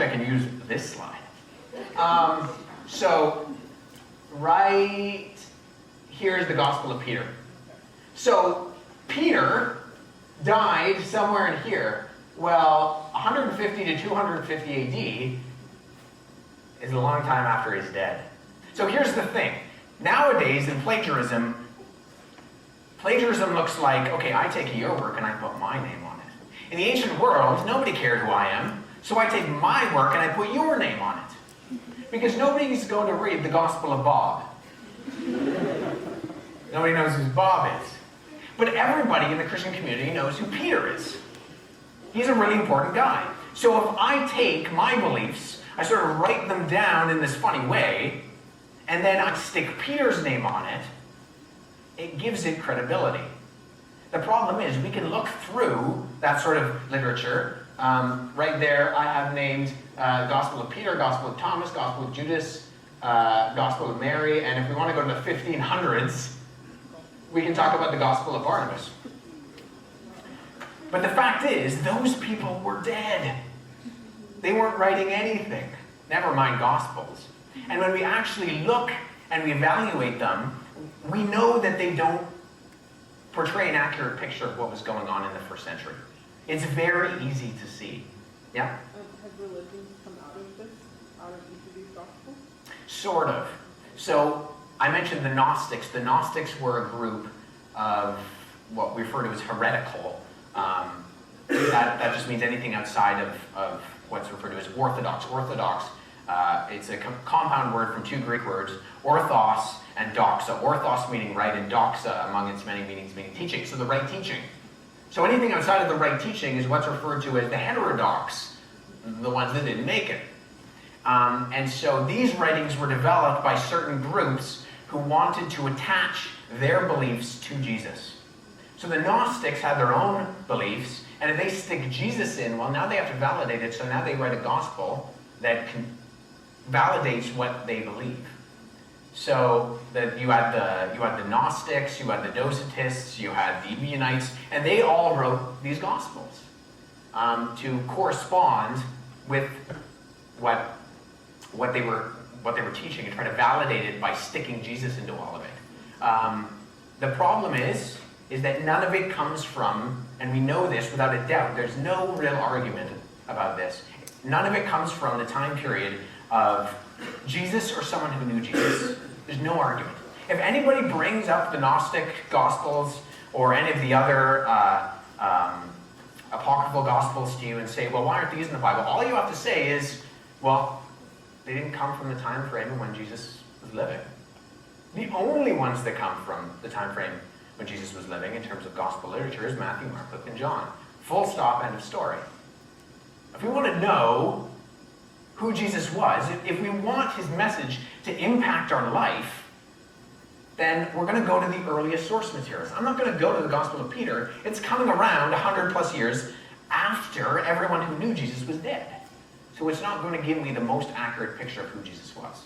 Actually, I can use this slide. So, right here's the Gospel of Peter. So, Peter died somewhere in here. Well, 150 to 250 AD is a long time after he's dead. So here's the thing. Nowadays, in plagiarism looks like, okay, I take your work and I put my name on it. In the ancient world, nobody cared who I am, so I take my work and I put your name on it. Because nobody's going to read the Gospel of Bob. Nobody knows who Bob is. But everybody in the Christian community knows who Peter is. He's a really important guy. So if I take my beliefs, I sort of write them down in this funny way, and then I stick Peter's name on it, it gives it credibility. The problem is we can look through that sort of literature. Right there I have named Gospel of Peter, Gospel of Thomas, Gospel of Judas, Gospel of Mary, and if we want to go to the 1500s, we can talk about the Gospel of Barnabas. But the fact is, those people were dead. They weren't writing anything, never mind Gospels. And when we actually look and we evaluate them, we know that they don't portray an accurate picture of what was going on in the first century. It's very easy to see. Yeah? Have religions come out of this, out of each of these Gospels? Sort of. So, I mentioned the Gnostics. The Gnostics were a group of what we refer to as heretical. That just means anything outside of what's referred to as orthodox. Orthodox, it's a compound word from two Greek words, orthos and doxa. Orthos meaning right, and doxa, among its many meanings, meaning teaching. So the right teaching. So anything outside of the right teaching is what's referred to as the heterodox, the ones that didn't make it. And so these writings were developed by certain groups who wanted to attach their beliefs to Jesus. So the Gnostics had their own beliefs, and if they stick Jesus in, well, now they have to validate it, so now they write a gospel that validates what they believe. So that you had the Gnostics, you had the Docetists, you had the Ebionites, and they all wrote these gospels to correspond with what they were teaching and try to validate it by sticking Jesus into all of it. The problem is that none of it comes from, and we know this without a doubt, there's no real argument about this, none of it comes from the time period of Jesus or someone who knew Jesus. There's no argument. If anybody brings up the Gnostic Gospels or any of the other apocryphal Gospels to you and say, well, why aren't these in the Bible? All you have to say is, well, they didn't come from the time frame when Jesus was living. The only ones that come from the time frame when Jesus was living in terms of gospel literature is Matthew, Mark, Luke, and John. Full stop, end of story. If we want to know who Jesus was, if we want his message to impact our life, then we're going to go to the earliest source materials. I'm not going to go to the Gospel of Peter. It's coming around 100 plus years after everyone who knew Jesus was dead. So it's not going to give me the most accurate picture of who Jesus was.